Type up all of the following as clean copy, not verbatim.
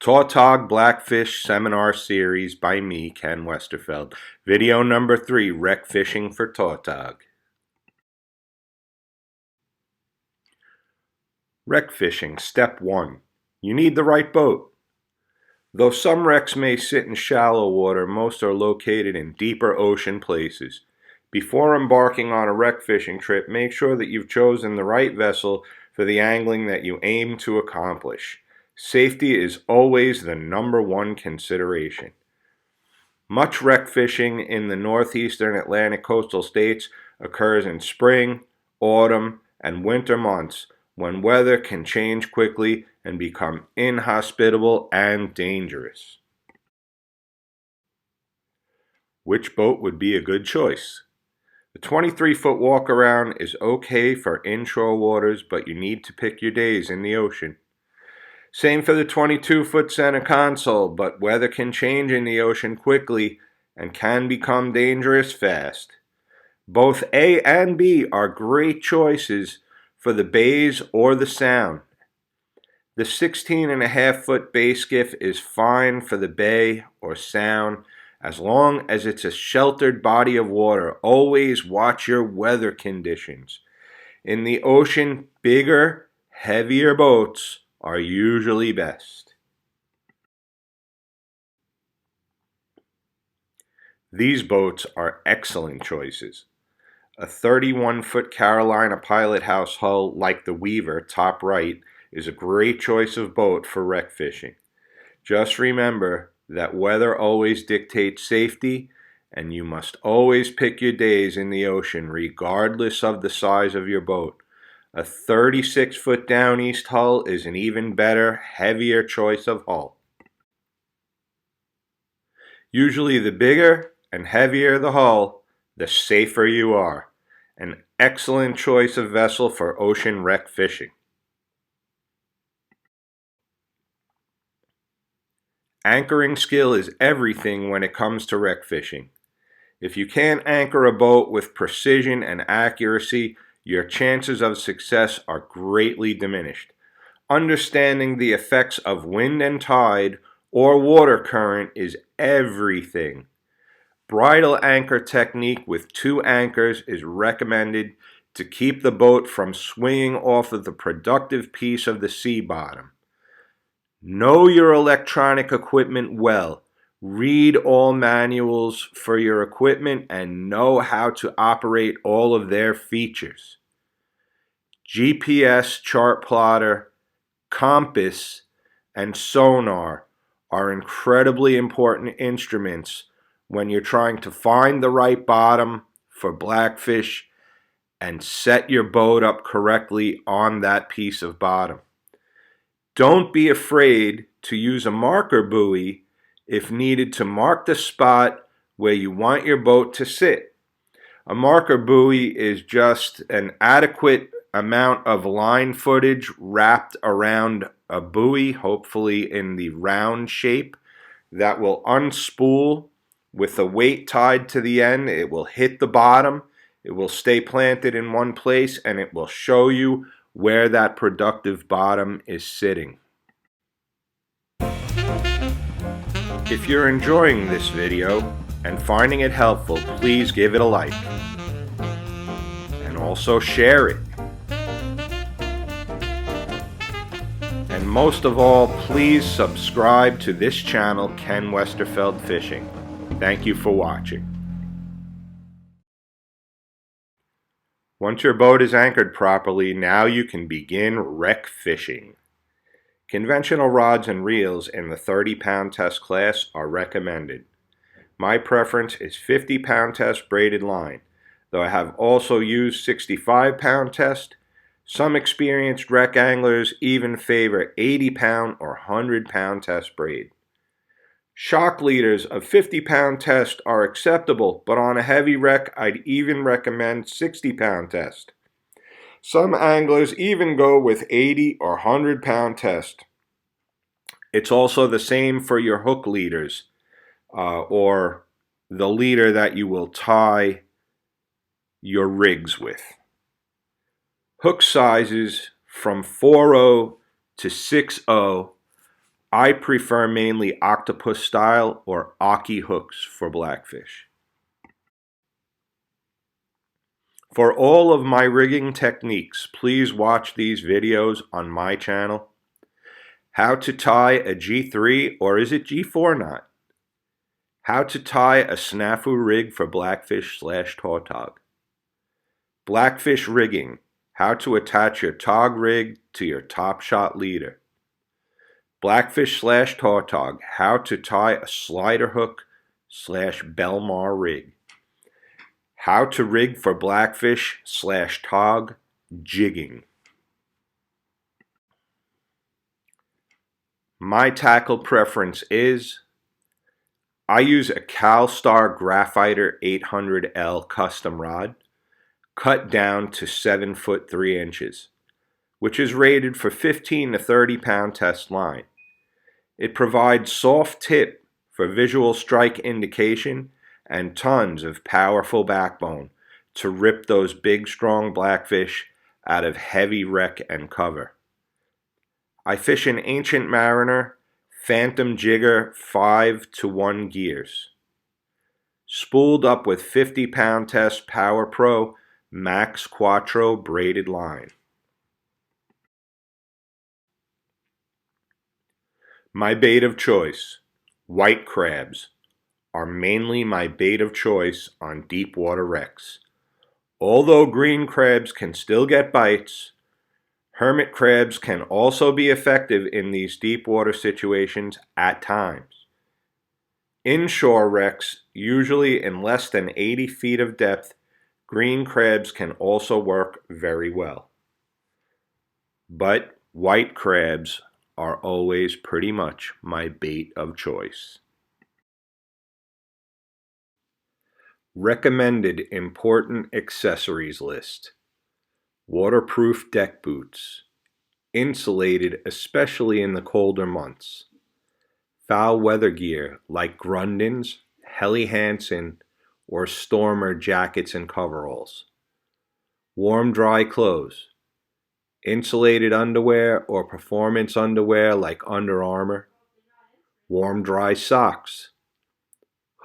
Tautog Blackfish Seminar Series by me, Ken Westerfeld. Video number 3, Wreck Fishing for Tautog. Wreck Fishing, Step 1. You need the right boat. Though some wrecks may sit in shallow water, most are located in deeper ocean places. Before embarking on a wreck fishing trip, make sure that you've chosen the right vessel for the angling that you aim to accomplish. Safety is always the #1 consideration. Much wreck fishing in the northeastern Atlantic coastal states occurs in spring, autumn, and winter months when weather can change quickly and become inhospitable and dangerous. Which boat would be a good choice? The 23-foot walk-around is okay for inshore waters, but you need to pick your days in the ocean. Same for the 22-foot center console, but weather can change in the ocean quickly and can become dangerous fast. Both A and B are great choices for the bays or the sound. The 16.5-foot bay skiff is fine for the bay or sound as long as it's a sheltered body of water. Always watch your weather conditions. In the ocean, bigger, heavier boats are usually best. These boats are excellent choices. A 31-foot Carolina pilot house hull like the Weaver, top right, is a great choice of boat for wreck fishing. Just remember that weather always dictates safety, and you must always pick your days in the ocean regardless of the size of your boat. A 36-foot down east hull is an even better, heavier choice of hull. Usually the bigger and heavier the hull, the safer you are. An excellent choice of vessel for ocean wreck fishing. Anchoring skill is everything when it comes to wreck fishing. If you can't anchor a boat with precision and accuracy, your chances of success are greatly diminished. Understanding the effects of wind and tide or water current is everything. Bridle anchor technique with 2 anchors is recommended to keep the boat from swinging off of the productive piece of the sea bottom. Know your electronic equipment well. Read all manuals for your equipment and know how to operate all of their features. GPS, chart plotter, compass, and sonar are incredibly important instruments when you're trying to find the right bottom for blackfish and set your boat up correctly on that piece of bottom. Don't be afraid to use a marker buoy if needed to mark the spot where you want your boat to sit. A marker buoy is just an adequate amount of line footage wrapped around a buoy, hopefully in the round shape, that will unspool with a weight tied to the end. It will hit the bottom, it will stay planted in one place, and it will show you where that productive bottom is sitting. If you're enjoying this video and finding it helpful, please give it a like and also share it. And most of all, please subscribe to this channel, Ken Westerfeld Fishing. Thank you for watching. Once your boat is anchored properly, now you can begin wreck fishing. Conventional rods and reels in the 30-pound test class are recommended. My preference is 50-pound test braided line, though I have also used 65-pound test. Some experienced wreck anglers even favor 80-pound or 100-pound test braid. Shock leaders of 50-pound test are acceptable, but on a heavy wreck, I'd even recommend 60-pound test. Some anglers even go with 80 or 100-pound test. It's also the same for your hook leaders, or the leader that you will tie your rigs with. Hook sizes from 4/0 to 6/0 I prefer mainly octopus style or Aki hooks for blackfish. For all of my rigging techniques, please watch these videos on my channel. How to tie a G3 or is it G4 knot? How to tie a snafu rig for blackfish/tautog. Blackfish rigging. How to attach your tog rig to your top shot leader. Blackfish/tautog. How to tie a slider hook/Belmar rig. How to rig for blackfish/tog jigging. My tackle preference is I use a CalStar Graphiter 800L custom rod, cut down to 7 foot 3 inches, which is rated for 15 to 30 pound test line. It provides soft tip for visual strike indication and tons of powerful backbone to rip those big strong blackfish out of heavy wreck and cover. I fish an Ancient Mariner Phantom Jigger 5-to-1 gears, spooled up with 50 pound test Power Pro Max Quattro braided line. My bait of choice, white crabs, are mainly my bait of choice on deep water wrecks. Although green crabs can still get bites, hermit crabs can also be effective in these deep water situations at times. Inshore wrecks, usually in less than 80 feet of depth, green crabs can also work very well. But white crabs are always pretty much my bait of choice. Recommended important accessories list. Waterproof deck boots, insulated especially in the colder months. Foul weather gear like Grundens, Helly Hansen, or Stormer jackets and coveralls. Warm dry clothes. Insulated underwear or performance underwear like Under Armour. Warm dry socks.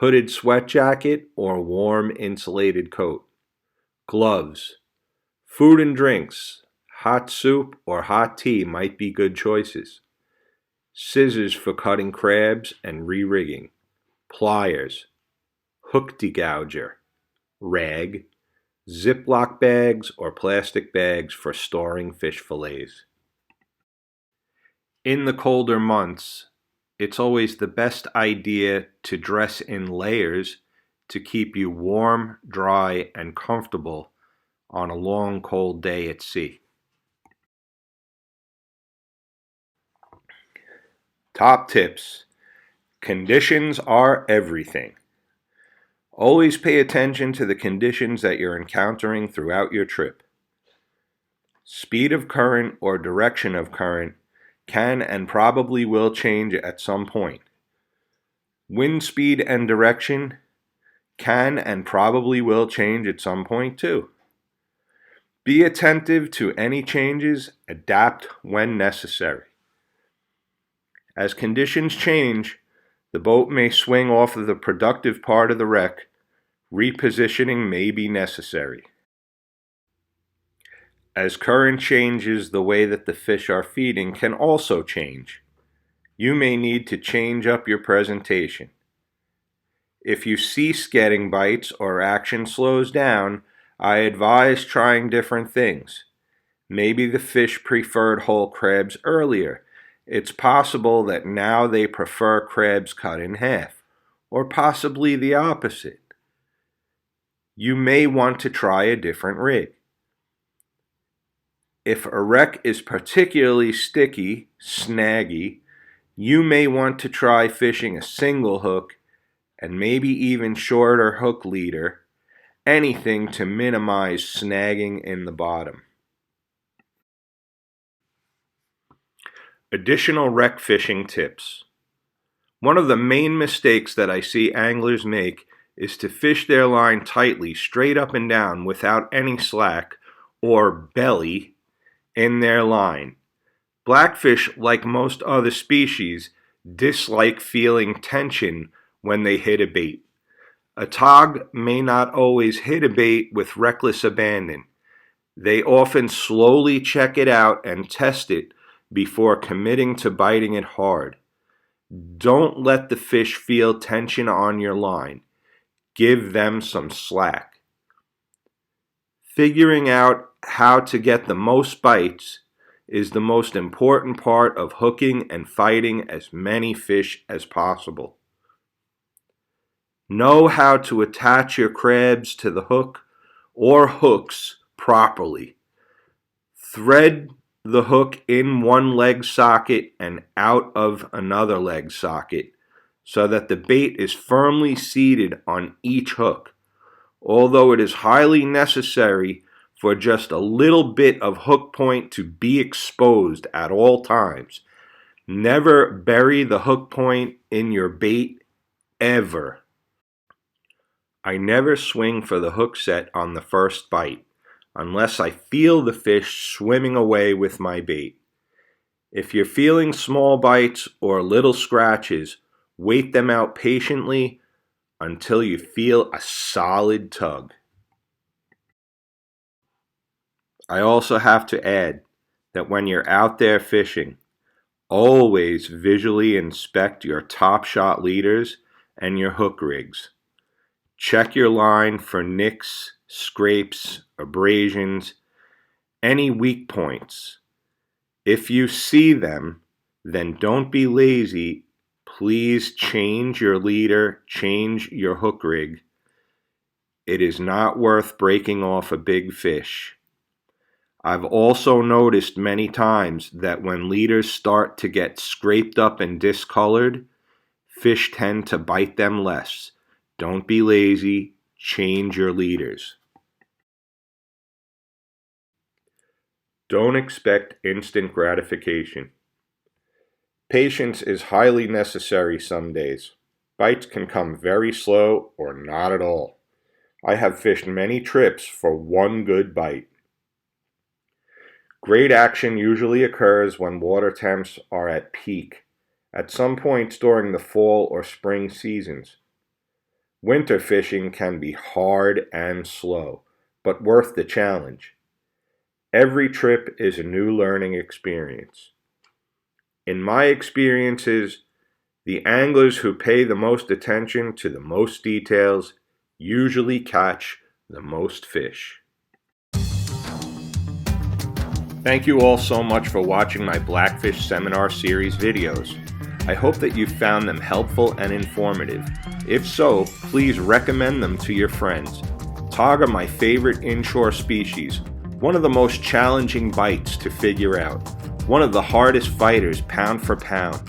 Hooded sweat jacket or warm insulated coat. Gloves. Food and drinks. Hot soup or hot tea might be good choices. Scissors for cutting crabs and re-rigging. Pliers. Hook degouger. Rag. Ziploc bags or plastic bags for storing fish fillets. In the colder months, it's always the best idea to dress in layers to keep you warm, dry, and comfortable on a long, cold day at sea. Top tips. Conditions are everything. Always pay attention to the conditions that you're encountering throughout your trip. Speed of current or direction of current can and probably will change at some point. Wind speed and direction can and probably will change at some point too. Be attentive to any changes, adapt when necessary. As conditions change, the boat may swing off of the productive part of the wreck. Repositioning may be necessary. As current changes, the way that the fish are feeding can also change. You may need to change up your presentation. If you cease getting bites or action slows down, I advise trying different things. Maybe the fish preferred whole crabs earlier. It's possible that now they prefer crabs cut in half, or possibly the opposite. You may want to try a different rig. If a wreck is particularly sticky, snaggy, you may want to try fishing a single hook and maybe even shorter hook leader, anything to minimize snagging in the bottom. Additional wreck fishing tips. One of the main mistakes that I see anglers make is to fish their line tightly straight up and down without any slack or belly in their line. Blackfish, like most other species, dislike feeling tension when they hit a bait. A tog may not always hit a bait with reckless abandon. They often slowly check it out and test it before committing to biting it hard. Don't let the fish feel tension on your line. Give them some slack. Figuring out how to get the most bites is the most important part of hooking and fighting as many fish as possible. Know how to attach your crabs to the hook or hooks properly. Thread the hook in one leg socket and out of another leg socket so that the bait is firmly seated on each hook. Although it is highly necessary for just a little bit of hook point to be exposed at all times, never bury the hook point in your bait ever. I never swing for the hook set on the first bite unless I feel the fish swimming away with my bait. If you're feeling small bites or little scratches, wait them out patiently until you feel a solid tug. I also have to add that when you're out there fishing, always visually inspect your top shot leaders and your hook rigs. Check your line for nicks, scrapes, abrasions, any weak points. If you see them, then don't be lazy. Please change your leader, change your hook rig. It is not worth breaking off a big fish. I've also noticed many times that when leaders start to get scraped up and discolored, fish tend to bite them less. Don't be lazy. Change your leaders. Don't expect instant gratification. Patience is highly necessary some days. Bites can come very slow or not at all. I have fished many trips for one good bite. Great action usually occurs when water temps are at peak, at some points during the fall or spring seasons. Winter fishing can be hard and slow, but worth the challenge. Every trip is a new learning experience. In my experiences, the anglers who pay the most attention to the most details usually catch the most fish. Thank you all so much for watching my Blackfish Seminar Series videos. I hope that you found them helpful and informative. If so, please recommend them to your friends. Tog are my favorite inshore species, one of the most challenging bites to figure out, one of the hardest fighters pound for pound.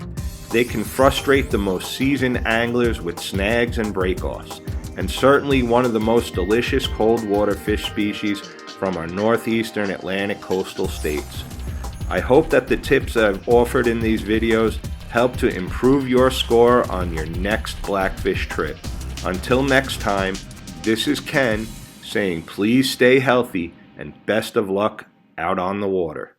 They can frustrate the most seasoned anglers with snags and breakoffs, and certainly one of the most delicious cold water fish species from our northeastern Atlantic coastal states. I hope that the tips that I've offered in these videos help to improve your score on your next Blackfish trip. Until next time, this is Ken saying please stay healthy and best of luck out on the water.